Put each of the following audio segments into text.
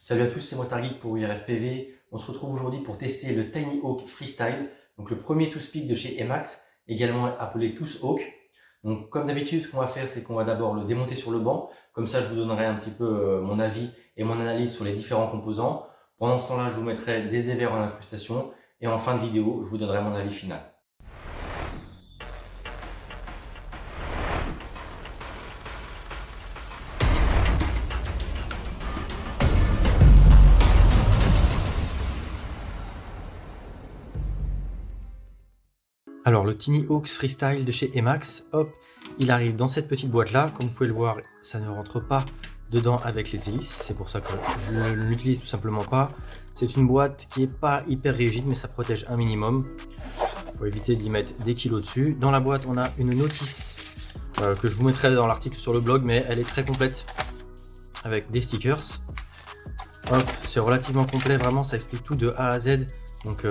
Salut à tous, c'est moi Targeek pour URFPV. On se retrouve aujourd'hui pour tester le Tiny Hawk Freestyle, donc le premier TwoSpeak de chez Emax, également appelé TwoShawk. Donc comme d'habitude, ce qu'on va faire, c'est qu'on va d'abord le démonter sur le banc. Comme ça, je vous donnerai un petit peu mon avis et mon analyse sur les différents composants. Pendant ce temps-là, je vous mettrai des dévers en incrustation et en fin de vidéo, je vous donnerai mon avis final. Alors le Tiny Hawk Freestyle de chez Emax, hop, il arrive dans cette petite boîte là. Comme vous pouvez le voir, ça ne rentre pas dedans avec les hélices, c'est pour ça que je ne l'utilise tout simplement pas. C'est une boîte qui est pas hyper rigide, mais ça protège un minimum. Il faut éviter d'y mettre des kilos dessus. Dans la boîte, on a une notice que je vous mettrai dans l'article sur le blog, mais elle est très complète avec des stickers. Hop, c'est relativement complet, vraiment, ça explique tout de A à Z. Donc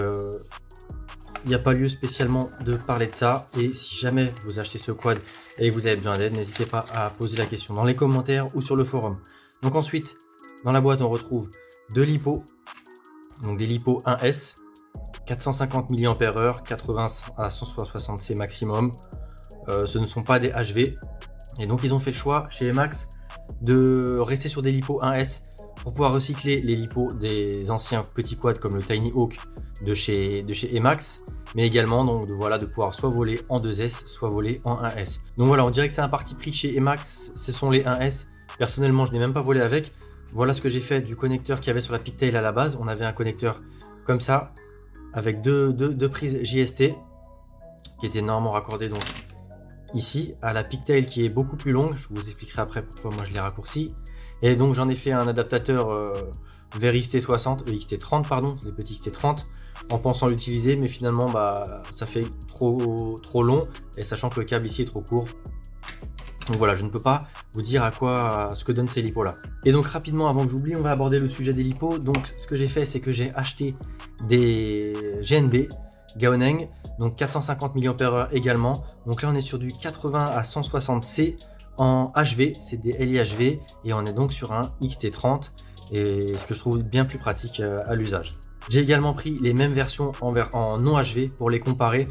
il n'y a pas lieu spécialement de parler de ça. Et si jamais vous achetez ce quad et que vous avez besoin d'aide, n'hésitez pas à poser la question dans les commentaires ou sur le forum. Donc ensuite, dans la boîte, on retrouve deux LiPo. Donc des LiPo 1S, 450 mAh, 80 à 160C maximum. Ce ne sont pas des HV. Et donc ils ont fait le choix chez Emax de rester sur des LiPo 1S pour pouvoir recycler les LiPo des anciens petits quads comme le Tiny Hawk de chez Emax, mais également donc de pouvoir soit voler en 2S, soit voler en 1S. Donc voilà, on dirait que c'est un parti pris chez Emax, ce sont les 1S. Personnellement, je n'ai même pas volé avec. Voilà ce que j'ai fait du connecteur qu'il y avait sur la pigtail à la base. On avait un connecteur comme ça, avec deux prises JST, qui étaient normalement raccordées donc ici, à la pigtail qui est beaucoup plus longue. Je vous expliquerai après pourquoi moi je l'ai raccourci. Et donc j'en ai fait un adaptateur vers XT60, XT30 pardon, les petits XT30, en pensant l'utiliser, mais finalement ça fait trop long, et sachant que le câble ici est trop court. Donc voilà, je ne peux pas vous dire ce que donnent ces LiPo là. Et donc rapidement, avant que j'oublie, on va aborder le sujet des LiPo. Donc ce que j'ai fait, c'est que j'ai acheté des GNB Gaoneng, donc 450 mAh également. Donc là on est sur du 80 à 160C en HV, c'est des LIHV, et on est donc sur un XT30, et ce que je trouve bien plus pratique à l'usage. J'ai également pris les mêmes versions en non HV pour les comparer,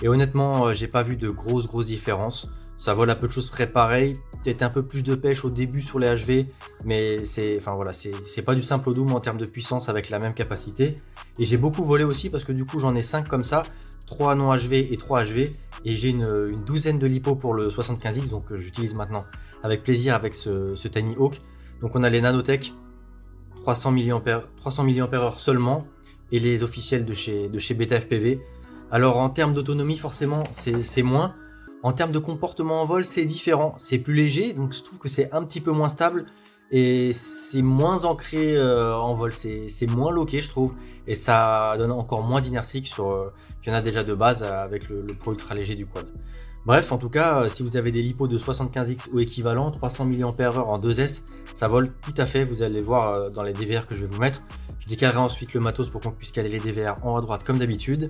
et honnêtement j'ai pas vu de grosses différences. Ça vole à peu de choses près pareil, peut-être un peu plus de pêche au début sur les HV, mais c'est pas du simple au double en termes de puissance avec la même capacité. Et j'ai beaucoup volé aussi parce que du coup j'en ai 5 comme ça, 3 non HV et 3 HV, et j'ai une douzaine de LiPo pour le 75X, donc j'utilise maintenant avec plaisir avec ce Tiny Hawk. Donc on a les Nanotech 300 mAh seulement, et les officiels de chez Beta FPV. Alors en termes d'autonomie, forcément c'est moins. En termes de comportement en vol, c'est différent, c'est plus léger, donc je trouve que c'est un petit peu moins stable et c'est moins ancré en vol, c'est moins loqué je trouve, et ça donne encore moins d'inertie qu'il y en a déjà de base avec le Pro Ultra léger du quad. Bref, en tout cas, si vous avez des LiPo de 75X ou équivalent, 300 mAh en 2S, ça vole tout à fait, vous allez voir dans les DVR que je vais vous mettre. Je décalerai ensuite le matos pour qu'on puisse caler les DVR en haut à droite comme d'habitude.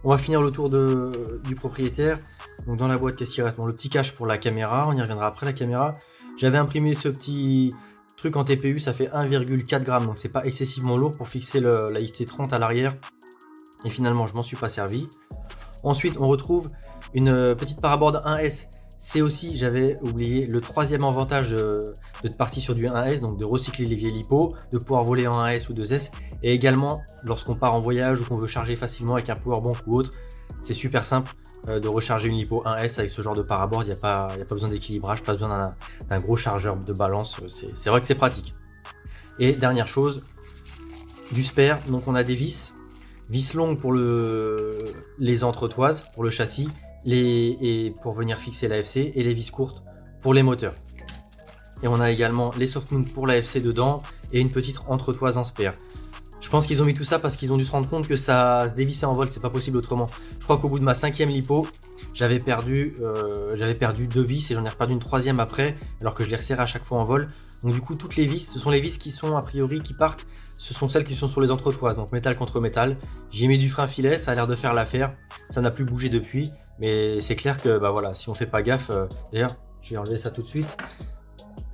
On va finir le tour du propriétaire. Donc dans la boîte, qu'est-ce qu'il reste? Bon, le petit cache pour la caméra, on y reviendra après la caméra. J'avais imprimé ce petit truc en TPU, ça fait 1,4 g, donc c'est pas excessivement lourd pour fixer la XT30 à l'arrière. Et finalement, je m'en suis pas servi. Ensuite, on retrouve une petite paraboard 1S. C'est aussi, j'avais oublié, le troisième avantage de partir sur du 1S, donc de recycler les vieilles LiPo, de pouvoir voler en 1S ou 2S, et également lorsqu'on part en voyage ou qu'on veut charger facilement avec un powerbank ou autre, c'est super simple de recharger une LiPo 1S avec ce genre de paraboard. Il n'y a pas besoin d'équilibrage, pas besoin d'un gros chargeur de balance, c'est vrai que c'est pratique. Et dernière chose, du spare, donc on a des vis longues pour les entretoises, pour le châssis, et pour venir fixer l'AFC, et les vis courtes pour les moteurs. Et on a également les soft mount pour l'AFC dedans, et une petite entretoise en spare. Je pense qu'ils ont mis tout ça parce qu'ils ont dû se rendre compte que ça se dévissait en vol, c'est pas possible autrement. Je crois qu'au bout de ma 5e LiPo, j'avais perdu 2 vis, et j'en ai reperdu une 3e après, alors que je les resserre à chaque fois en vol. Donc du coup, toutes les vis, ce sont les vis qui sont a priori qui partent, ce sont celles qui sont sur les entretoises, donc métal contre métal. J'ai mis du frein filet, ça a l'air de faire l'affaire, ça n'a plus bougé depuis, mais c'est clair que voilà, si on fait pas gaffe, d'ailleurs, je vais enlever ça tout de suite.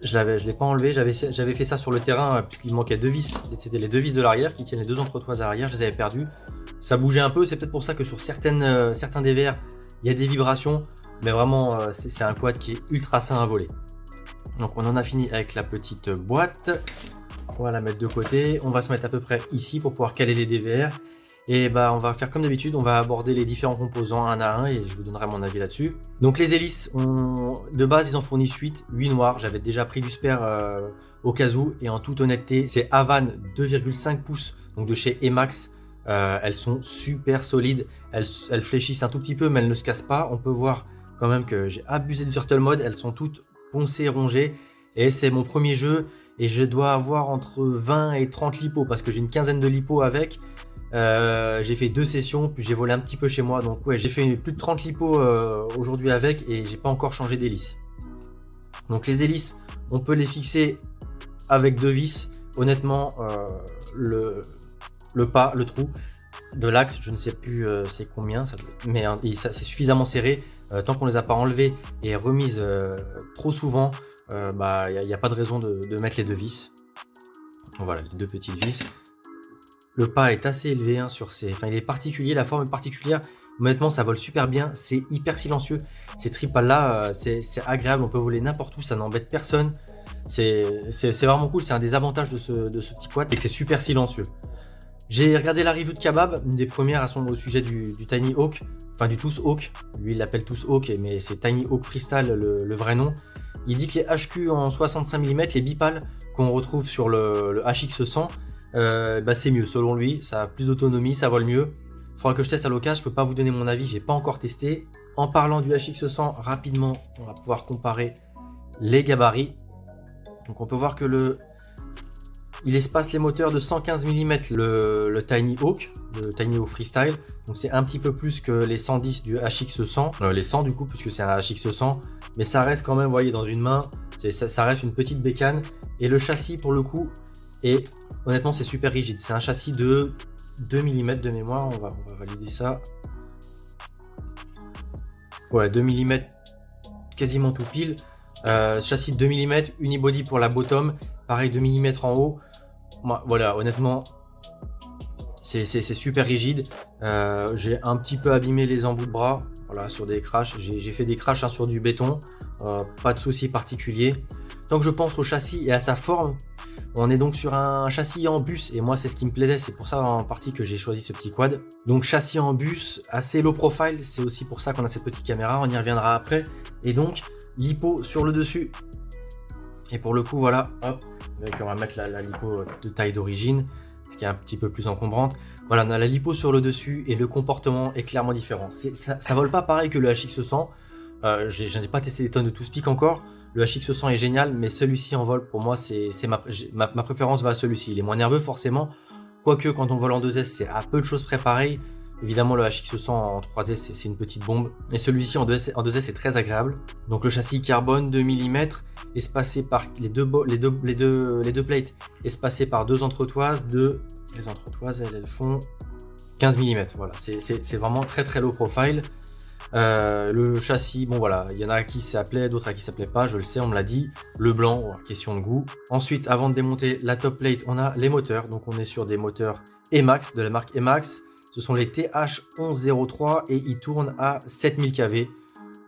Je l'ai pas enlevé, j'avais fait ça sur le terrain puisqu'il manquait 2 vis. C'était les 2 vis de l'arrière qui tiennent les 2 entretoises à l'arrière, je les avais perdues. Ça bougeait un peu, c'est peut-être pour ça que sur certains DVR, il y a des vibrations. Mais vraiment, c'est un quad qui est ultra sain à voler. Donc on en a fini avec la petite boîte. On va la mettre de côté. On va se mettre à peu près ici pour pouvoir caler les DVR. Et bah on va faire comme d'habitude, on va aborder les différents composants un à un et je vous donnerai mon avis là-dessus. Donc les hélices, de base ils en fournissent 8 noirs. J'avais déjà pris du spare au cas où. Et en toute honnêteté, c'est Havan 2,5 pouces, donc de chez Emax. Elles sont super solides. Elles fléchissent un tout petit peu mais elles ne se cassent pas. On peut voir quand même que j'ai abusé du turtle mode. Elles sont toutes poncées, rongées. Et c'est mon premier jeu. Et je dois avoir entre 20 et 30 lipos parce que j'ai une quinzaine de lipos avec. J'ai fait 2 sessions, puis j'ai volé un petit peu chez moi. Donc ouais, j'ai fait plus de 30 lipos aujourd'hui avec et j'ai pas encore changé d'hélice. Donc les hélices, on peut les fixer avec 2 vis. Honnêtement, le trou de l'axe, je ne sais plus c'est combien, mais c'est suffisamment serré. Tant qu'on les a pas enlevées et remises trop souvent, bah il n'y a pas de raison de mettre les 2 vis. Voilà, les 2 petites vis. Le pas est assez élevé hein, il est particulier, la forme est particulière. Honnêtement, ça vole super bien, c'est hyper silencieux. Ces tripales là, c'est agréable, on peut voler n'importe où, ça n'embête personne. C'est vraiment cool, c'est un des avantages de ce petit quad, c'est que c'est super silencieux. J'ai regardé la review de Kebab, une des premières au sujet du Tiny Hawk, enfin du Tous Hawk. Lui il l'appelle Tous Hawk, mais c'est Tiny Hawk Freestyle le vrai nom. Il dit que les HQ en 65 mm, les bipales qu'on retrouve sur le HX100, bah c'est mieux selon lui, ça a plus d'autonomie, ça vole mieux. Faudra que je teste à l'occasion, je peux pas vous donner mon avis, j'ai pas encore testé. En parlant du HX100, rapidement, on va pouvoir comparer les gabarits. Donc on peut voir que il espace les moteurs de 115 mm le Tiny Hawk, le Tiny Hawk Freestyle. Donc c'est un petit peu plus que les 110 du HX100, les 100 du coup, puisque c'est un HX100. Mais ça reste quand même, vous voyez, dans une main, ça reste une petite bécane. Et le châssis, pour le coup, est honnêtement, c'est super rigide. C'est un châssis de 2 mm de mémoire. On va valider ça. Ouais, 2 mm, quasiment tout pile. Châssis de 2 mm, unibody pour la bottom. Pareil, 2 mm en haut. Voilà, honnêtement, c'est super rigide. J'ai un petit peu abîmé les embouts de bras, voilà, sur des crashs. J'ai fait des crashs hein, sur du béton, pas de souci particulier. Tant que je pense au châssis et à sa forme, on est donc sur un châssis en bus et moi c'est ce qui me plaisait, c'est pour ça en partie que j'ai choisi ce petit quad. Donc châssis en bus, assez low profile, c'est aussi pour ça qu'on a cette petite caméra, on y reviendra après. Et donc lipo sur le dessus. Et pour le coup voilà, hop, on va mettre la lipo de taille d'origine, ce qui est un petit peu plus encombrante. Voilà, on a la lipo sur le dessus et le comportement est clairement différent. Ça vole pas pareil que le HX100. Je n'ai pas testé les tonnes de TwoSpeak encore. Le HX100 est génial, mais celui-ci en vol, pour moi, ma préférence va à celui-ci. Il est moins nerveux forcément, quoique quand on vole en 2S, c'est à peu de choses près pareil. Évidemment, le HX100 en 3S, c'est une petite bombe. Et celui-ci en 2S est très agréable. Donc le châssis carbone 2 mm, espacé par les deux plates, espacées par 2 entretoises. Les entretoises, elles font 15 mm. Voilà, c'est vraiment très très low profile. Le châssis, bon voilà, il y en a à qui ça plaît, d'autres à qui ça plaît pas, je le sais, on me l'a dit. Le blanc, voilà, question de goût. Ensuite, avant de démonter la top plate, on a les moteurs. Donc on est sur des moteurs Emax, de la marque Emax. Ce sont les TH1103 et ils tournent à 7000 kV.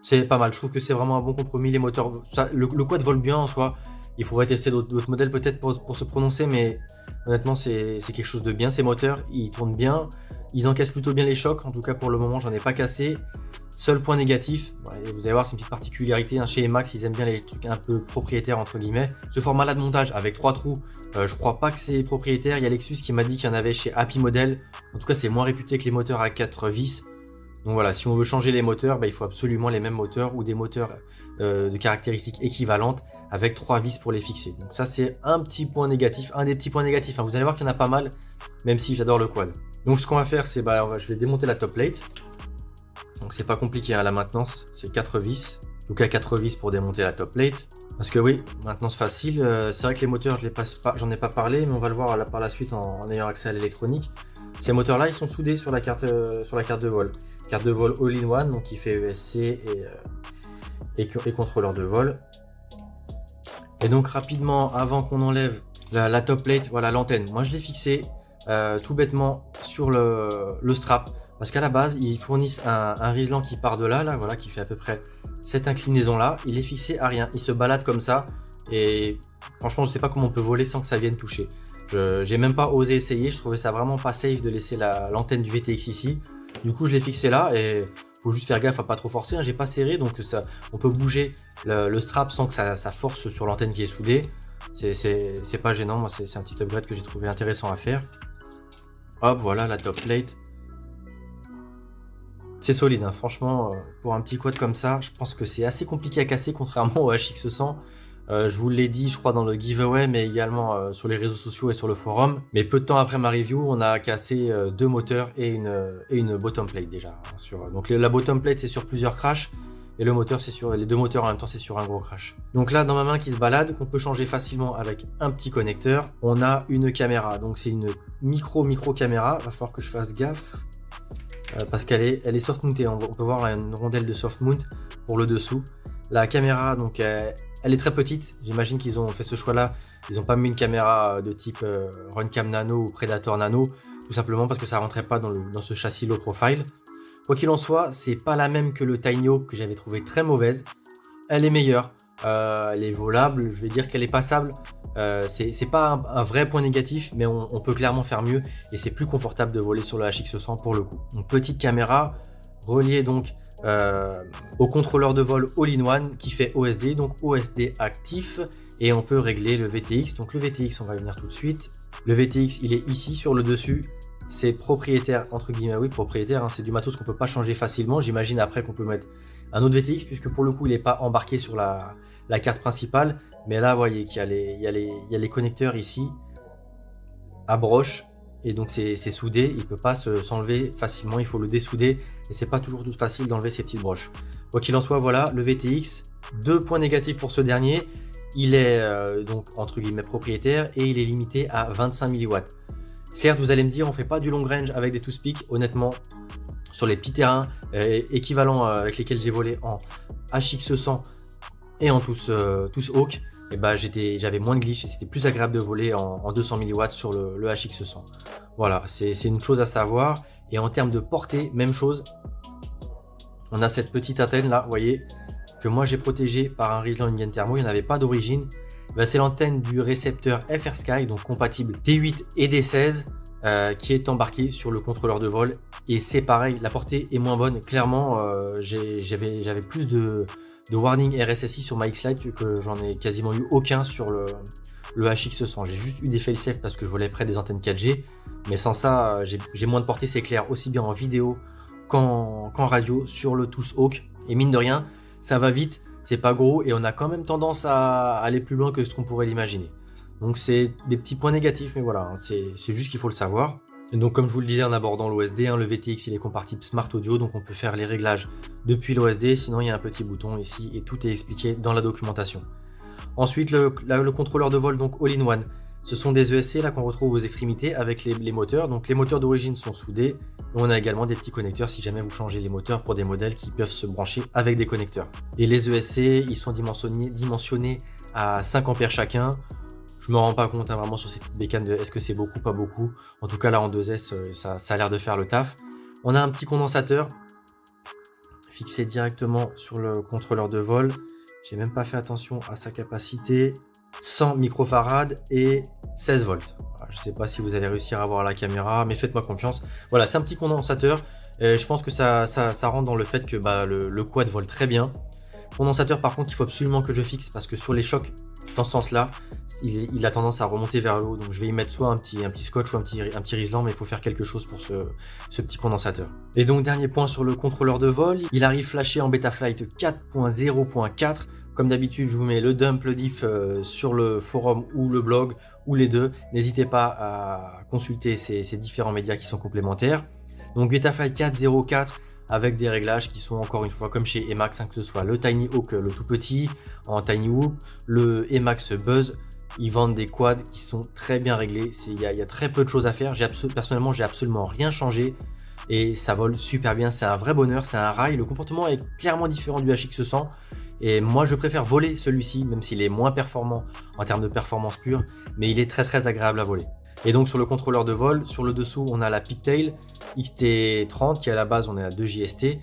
C'est pas mal, je trouve que c'est vraiment un bon compromis. Les moteurs, le quad vole bien en soi. Il faudrait tester d'autres modèles peut-être pour se prononcer, mais honnêtement c'est quelque chose de bien. Ces moteurs, ils tournent bien, ils encaissent plutôt bien les chocs. En tout cas pour le moment, j'en ai pas cassé. Seul point négatif, vous allez voir, c'est une petite particularité, hein, chez Emax, ils aiment bien les trucs un peu propriétaires entre guillemets. Ce format-là de montage avec 3 trous, je crois pas que c'est propriétaire. Il y a Lexus qui m'a dit qu'il y en avait chez Happy Model. En tout cas, c'est moins réputé que les moteurs à 4 vis. Donc voilà, si on veut changer les moteurs, il faut absolument les mêmes moteurs ou des moteurs de caractéristiques équivalentes avec 3 vis pour les fixer. Donc ça, c'est un petit point négatif, un des petits points négatifs. Hein. Vous allez voir qu'il y en a pas mal, même si j'adore le quad. Donc ce qu'on va faire, c'est je vais démonter la top plate. Donc c'est pas compliqué à la maintenance, c'est 4 vis. Donc à 4 vis pour démonter la top plate. Parce que oui, maintenance facile. C'est vrai que les moteurs, j'en ai pas parlé, mais on va le voir par la suite en ayant accès à l'électronique. Ces moteurs-là, ils sont soudés sur la carte de vol. Carte de vol all-in-one, donc qui fait ESC et contrôleur de vol. Et donc rapidement, avant qu'on enlève la top plate, voilà l'antenne. Moi je l'ai fixée tout bêtement sur le strap. Parce qu'à la base, ils fournissent un Rislan qui part de là, voilà, qui fait à peu près cette inclinaison-là. Il est fixé à rien. Il se balade comme ça. Et franchement, je sais pas comment on peut voler sans que ça vienne toucher. J'ai même pas osé essayer. Je trouvais ça vraiment pas safe de laisser l'antenne du VTX ici. Du coup, je l'ai fixé là et faut juste faire gaffe à pas trop forcer. Hein. J'ai pas serré, donc on peut bouger le strap sans que ça force sur l'antenne qui est soudée. C'est pas gênant. Moi, c'est un petit upgrade que j'ai trouvé intéressant à faire. Hop, voilà la top plate. C'est solide, hein. Franchement, pour un petit quad comme ça, je pense que c'est assez compliqué à casser, contrairement au HX100. Je vous l'ai dit, je crois, dans le giveaway, mais également sur les réseaux sociaux et sur le forum. Mais peu de temps après ma review, on a cassé 2 moteurs et une bottom plate déjà. Donc la bottom plate, c'est sur plusieurs crashs, et le moteur, c'est sur les 2 moteurs en même temps, c'est sur un gros crash. Donc là, dans ma main qui se balade, qu'on peut changer facilement avec un petit connecteur, on a une caméra. Donc c'est une micro caméra. Va falloir que je fasse gaffe. Parce qu'elle est soft mountée, on peut voir une rondelle de soft mount pour le dessous. La caméra, donc, elle est très petite, j'imagine qu'ils ont fait ce choix là, ils n'ont pas mis une caméra de type Runcam Nano ou Predator Nano, tout simplement parce que ça rentrait pas dans ce châssis low profile. Quoi qu'il en soit, c'est pas la même que le Tiny Hawk que j'avais trouvé très mauvaise, elle est meilleure, elle est volable, je vais dire qu'elle est passable. C'est pas un vrai point négatif, mais on peut clairement faire mieux et c'est plus confortable de voler sur le HX100 pour le coup. Donc petite caméra reliée donc au contrôleur de vol all-in-one qui fait OSD, donc OSD actif, et on peut régler le VTX. Donc le VTX, on va y venir tout de suite. Le VTX, il est ici sur le dessus. C'est propriétaire, entre guillemets, oui, propriétaire, hein, c'est du matos qu'on peut pas changer facilement. J'imagine après qu'on peut mettre un autre VTX, puisque pour le coup, il n'est pas embarqué sur la carte principale. Mais là, vous voyez qu'il y a les connecteurs ici à broche. Et donc, c'est soudé. Il ne peut pas s'enlever facilement. Il faut le dessouder. Et c'est pas toujours tout facile d'enlever ces petites broches. Quoi qu'il en soit, voilà, le VTX. 2 points négatifs pour ce dernier. Il est donc, entre guillemets, propriétaire. Et il est limité à 25 mW. Certes, vous allez me dire, on ne fait pas du long range avec des toothpicks. Honnêtement, sur les petits terrains équivalents avec lesquels j'ai volé en HX100 et en tous Hawk, et bah, j'avais moins de glitch et c'était plus agréable de voler en 200 mW sur le HX100. Voilà, c'est une chose à savoir. Et en termes de portée, même chose. On a cette petite antenne là, vous voyez, que moi j'ai protégée par un Rislan Indian Thermo, il n'y en avait pas d'origine. Bah, c'est l'antenne du récepteur FR Sky, donc compatible D8 et D16, qui est embarqué sur le contrôleur de vol. Et c'est pareil, la portée est moins bonne. Clairement, j'avais plus de warning RSSI sur ma X-Lite que j'en ai quasiment eu aucun sur le HX100. J'ai juste eu des fail-safe parce que je volais près des antennes 4G. Mais sans ça, j'ai moins de portée, c'est clair, aussi bien en vidéo qu'en radio sur le Tools Hawk. Et mine de rien, ça va vite, c'est pas gros et on a quand même tendance à aller plus loin que ce qu'on pourrait l'imaginer. Donc c'est des petits points négatifs, mais voilà, hein, c'est juste qu'il faut le savoir. Et donc comme je vous le disais en abordant l'OSD, hein, le VTX il est compatible Smart Audio, donc on peut faire les réglages depuis l'OSD, sinon il y a un petit bouton ici et tout est expliqué dans la documentation. Ensuite le contrôleur de vol, donc all-in-one, ce sont des ESC là qu'on retrouve aux extrémités avec les moteurs. Donc les moteurs d'origine sont soudés, on a également des petits connecteurs si jamais vous changez les moteurs pour des modèles qui peuvent se brancher avec des connecteurs. Et les ESC ils sont dimensionnés à 5 ampères chacun. Je me rends pas compte hein, vraiment sur ces petites bécanes de est-ce que c'est beaucoup, pas beaucoup. En tout cas là en 2S ça a l'air de faire le taf. On a un petit condensateur fixé directement sur le contrôleur de vol. J'ai même pas fait attention à sa capacité. 100 microfarads et 16 volts. Je sais pas si vous allez réussir à voir la caméra, mais faites-moi confiance. Voilà, c'est un petit condensateur. Je pense que ça rentre dans le fait que le quad vole très bien. Condensateur par contre il faut absolument que je fixe parce que sur les chocs dans ce sens là il a tendance à remonter vers le haut, donc je vais y mettre soit un petit scotch ou un petit Rislan, mais il faut faire quelque chose pour ce petit condensateur. Et donc dernier point sur le contrôleur de vol, il arrive flashé en Betaflight 4.0.4. Comme d'habitude je vous mets le dump, le diff sur le forum ou le blog ou les deux, n'hésitez pas à consulter ces différents médias qui sont complémentaires. Donc Betaflight 4.0.4 avec des réglages qui sont encore une fois comme chez Emax, hein, que ce soit le Tiny Hawk, le tout petit en Tiny Whoop, le Emax Buzz, ils vendent des quads qui sont très bien réglés. Il y a très peu de choses à faire. Personnellement, j'ai absolument rien changé et ça vole super bien. C'est un vrai bonheur, c'est un rail. Le comportement est clairement différent du HX100 Et moi, je préfère voler celui-ci, même s'il est moins performant en termes de performance pure, mais il est très agréable à voler. Et donc sur le contrôleur de vol, sur le dessous, on a la Pigtail XT30 qui à la base on est à 2 JST,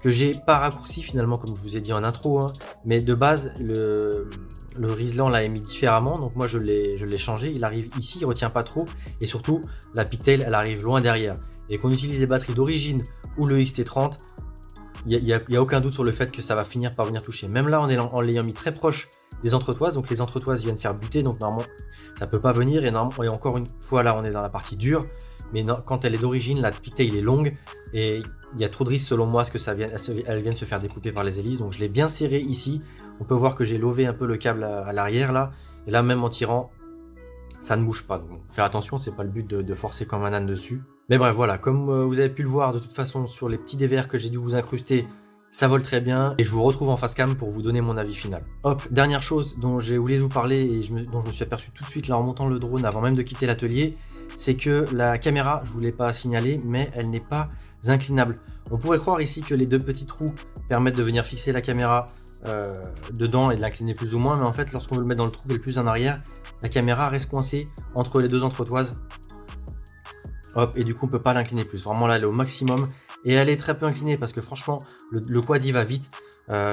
que j'ai pas raccourci finalement comme je vous ai dit en intro, hein, mais de base le Rizlan l'a mis différemment, donc moi je l'ai changé, il arrive ici, il retient pas trop, et surtout la Pigtail elle arrive loin derrière. Et qu'on utilise les batteries d'origine ou le XT30, il n'y a aucun doute sur le fait que ça va finir par venir toucher. Même là, en l'ayant mis très proche des entretoises, donc les entretoises viennent faire buter, donc normalement ça peut pas venir, et encore une fois là on est dans la partie dure, mais non, quand elle est d'origine, la Pigtail est longue, et il y a trop de risques selon moi à ce que elle vienne se faire découper par les hélices, donc je l'ai bien serré ici. On peut voir que j'ai lové un peu le câble à l'arrière là, et là même en tirant, ça ne bouge pas, donc faire attention, c'est pas le but de forcer comme un âne dessus. Mais bref, voilà, comme vous avez pu le voir de toute façon sur les petits DVR que j'ai dû vous incruster, ça vole très bien, et je vous retrouve en face cam pour vous donner mon avis final. Hop, dernière chose dont j'ai voulu vous parler et dont je me suis aperçu tout de suite là en montant le drone avant même de quitter l'atelier, c'est que la caméra, je vous l'ai pas signalé, mais elle n'est pas inclinable. On pourrait croire ici que les deux petits trous permettent de venir fixer la caméra dedans et de l'incliner plus ou moins, mais en fait lorsqu'on veut le mettre dans le trou et le plus en arrière, la caméra reste coincée entre les deux entretoises. Hop, et du coup on peut pas l'incliner plus. Vraiment là elle est au maximum et elle est très peu inclinée parce que franchement le quad il va vite.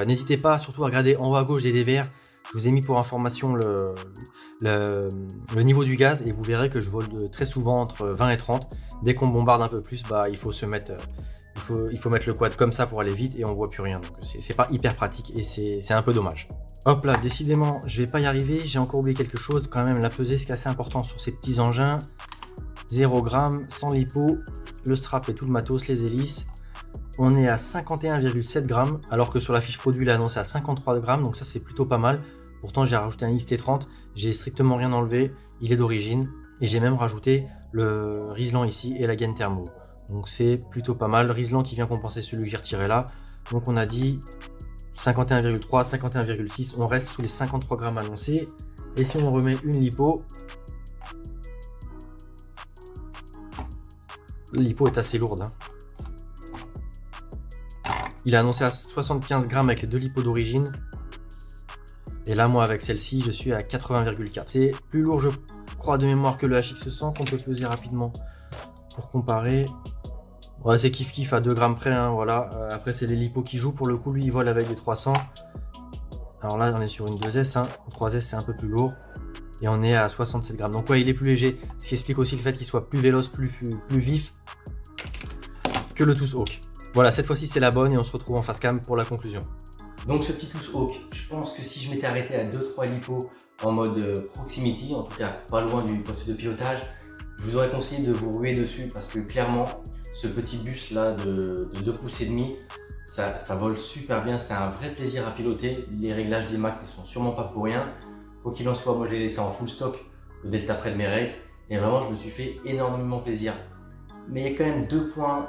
N'hésitez pas surtout à regarder en haut à gauche des DVR. Je vous ai mis pour information le niveau du gaz et vous verrez que je vole très souvent entre 20 et 30. Dès qu'on bombarde un peu plus, bah il faut se mettre il faut mettre le quad comme ça pour aller vite et on voit plus rien. Donc c'est pas hyper pratique et c'est un peu dommage. Hop là, décidément je vais pas y arriver. J'ai encore oublié quelque chose quand même, la pesée, ce qui est assez important sur ces petits engins. 0 g, sans lipo, le strap et tout le matos, les hélices. On est à 51,7 g, alors que sur la fiche produit il est annoncé à 53 g, donc ça c'est plutôt pas mal. Pourtant j'ai rajouté un XT30, j'ai strictement rien enlevé, il est d'origine, et j'ai même rajouté le Rizlan ici et la gaine thermo. Donc c'est plutôt pas mal, Rizlan qui vient compenser celui que j'ai retiré là. Donc on a dit 51,3, 51,6, on reste sous les 53 g annoncés. Et si on remet une lipo, l'hypo est assez lourde. Hein. Il est annoncé à 75 g avec les deux lipos d'origine. Et là, moi, avec celle-ci, je suis à 80,4. C'est plus lourd, je crois, de mémoire que le HX100 qu'on peut peser rapidement pour comparer. Ouais, c'est kiff-kiff à 2 g près. Hein, voilà. Après, c'est les lipos qui jouent. Pour le coup, lui, il vole avec des 300. Alors là, on est sur une 2S. Hein. En 3S, c'est un peu plus lourd. Et on est à 67 g. Donc ouais, il est plus léger, ce qui explique aussi le fait qu'il soit plus véloce, plus vif que le Tooth Hawk. Voilà, cette fois-ci c'est la bonne et on se retrouve en face cam pour la conclusion. Donc ce petit Tooth Hawk, je pense que si je m'étais arrêté à 2-3 lipos en mode proximity, en tout cas pas loin du poste de pilotage, je vous aurais conseillé de vous ruer dessus parce que clairement, ce petit bus là de 2 pouces et demi, ça vole super bien, c'est un vrai plaisir à piloter. Les réglages des max ne sont sûrement pas pour rien. Quoi qu'il en soit, moi je l'ai laissé en full stock, le Delta Predmerate, et vraiment je me suis fait énormément plaisir. Mais il y a quand même deux points,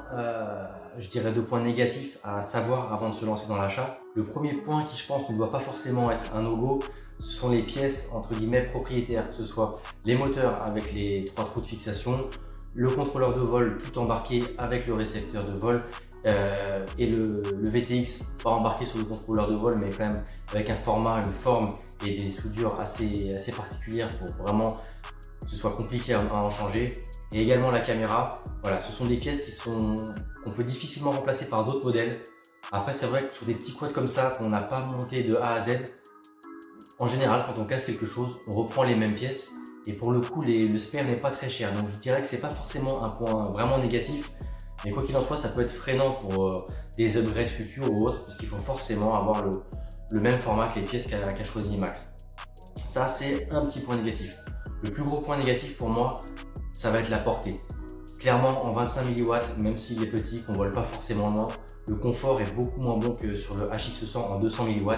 je dirais 2 points négatifs à savoir avant de se lancer dans l'achat. Le premier point qui je pense ne doit pas forcément être un no-go, ce sont les pièces entre guillemets propriétaires, que ce soit les moteurs avec les 3 trous de fixation, le contrôleur de vol tout embarqué avec le récepteur de vol, et le VTX pas embarqué sur le contrôleur de vol mais quand même avec un format, une forme et des soudures assez particulières pour vraiment que ce soit compliqué à en changer. Et également la caméra, voilà, ce sont des pièces qu'on peut difficilement remplacer par d'autres modèles. Après c'est vrai que sur des petits quads comme ça qu'on n'a pas monté de A à Z, en général quand on casse quelque chose on reprend les mêmes pièces et pour le coup le spare n'est pas très cher, donc je dirais que c'est pas forcément un point vraiment négatif. Mais quoi qu'il en soit, ça peut être freinant pour des upgrades futurs ou autres, parce qu'il faut forcément avoir le même format que les pièces qu'a choisi IMAX. Ça, c'est un petit point négatif. Le plus gros point négatif pour moi, ça va être la portée. Clairement, en 25 mW, même s'il est petit, qu'on ne vole pas forcément loin, le confort est beaucoup moins bon que sur le HX100 en 200 mW.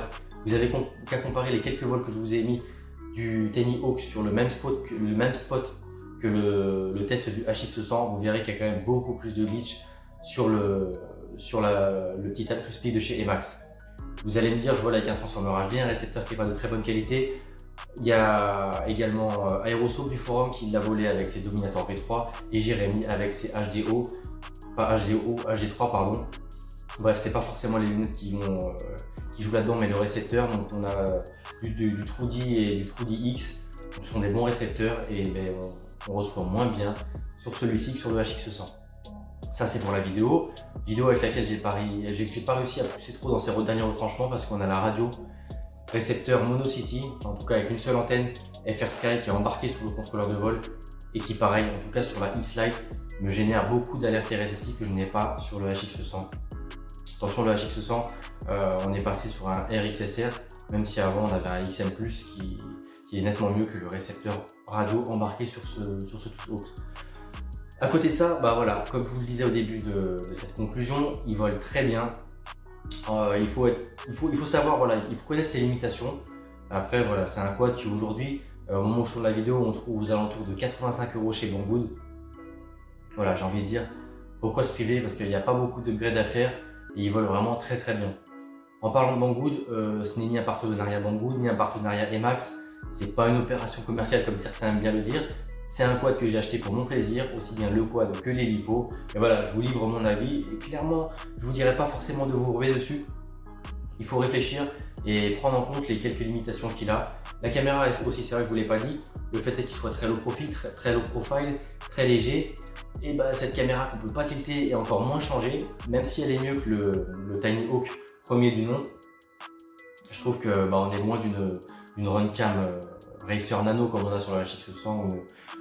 Vous avez qu'à comparer les quelques vols que je vous ai mis du Tiny Hawk sur le même spot que le test du HX100, vous verrez qu'il y a quand même beaucoup plus de glitch sur le petit tap to speed de chez Emax. Vous allez me dire, je vole avec un transformeur HD, un récepteur qui n'est pas de très bonne qualité. Il y a également Aeroso du forum qui l'a volé avec ses Dominator V3 et Jérémy avec ses HD3 pardon. Bref, c'est pas forcément les lunettes qui qui joue là-dedans, mais le récepteur, donc on a du True-D et du True-D X, ce sont des bons récepteurs et on reçoit moins bien sur celui-ci que sur le HX100. Ça c'est pour la vidéo avec laquelle j'ai pas réussi à pousser trop dans ces derniers retranchements parce qu'on a la radio récepteur Mono City, en tout cas avec une seule antenne FR Sky qui est embarquée sur le contrôleur de vol et qui pareil, en tout cas sur la X-Lite, me génère beaucoup d'alertes RSSI que je n'ai pas sur le HX100. Attention, le HX100, on est passé sur un RXSR, même si avant on avait un XM+, qui est nettement mieux que le récepteur radio embarqué sur ce tout autre. À côté de ça, bah voilà, comme je vous le disais au début de cette conclusion, il vole très bien. Il faut savoir, voilà, il faut connaître ses limitations. Après, voilà, c'est un quad qui aujourd'hui, au moment où je tourne la vidéo, on trouve aux alentours de 85 € chez Banggood. Voilà, j'ai envie de dire, pourquoi se priver? Parce qu'il n'y a pas beaucoup de grades à faire et il vole vraiment très très bien. En parlant de Banggood, ce n'est ni un partenariat Banggood, ni un partenariat Emax. C'est pas une opération commerciale comme certains aiment bien le dire. C'est un quad que j'ai acheté pour mon plaisir, aussi bien le quad que l'hélipo. Et voilà, je vous livre mon avis. Et clairement, je vous dirais pas forcément de vous ruer dessus. Il faut réfléchir et prendre en compte les quelques limitations qu'il a. La caméra est aussi, c'est vrai que je vous l'ai pas dit, le fait est qu'il soit très low profile, très low profile, très léger. Et bah, cette caméra qu'on peut pas tilter et encore moins changer, même si elle est mieux que le Tiny Hawk premier du nom. Je trouve que on est loin d'une Runcam Racer Nano comme on a sur la HX100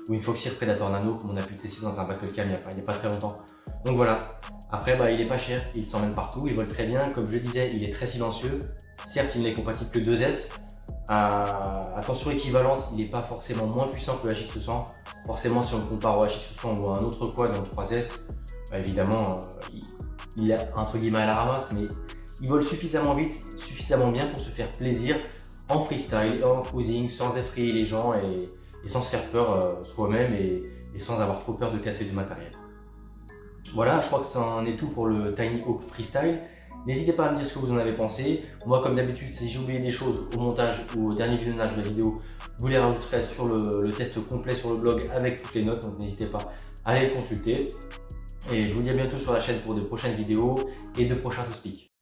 ou une Foxeer Predator Nano comme on a pu tester dans un battle cam il y a pas très longtemps. Donc voilà. Après, il est pas cher, il s'emmène partout, il vole très bien. Comme je disais, il est très silencieux. Certes, il n'est compatible que 2S. À tension équivalente, il n'est pas forcément moins puissant que le HX100. Forcément, si on le compare au HX100 ou à un autre quad en 3S, évidemment, il est entre guillemets à la ramasse, mais il vole suffisamment vite, suffisamment bien pour se faire plaisir en freestyle, en cruising, sans effrayer les gens et sans se faire peur soi-même et sans avoir trop peur de casser du matériel. Voilà, je crois que ça en est tout pour le Tiny Hawk Freestyle. N'hésitez pas à me dire ce que vous en avez pensé. Moi, comme d'habitude, si j'ai oublié des choses au montage ou au dernier visionnage de la vidéo, vous les rajouterez sur le test complet sur le blog avec toutes les notes. Donc n'hésitez pas à aller le consulter. Et je vous dis à bientôt sur la chaîne pour de prochaines vidéos et de prochains To Speak.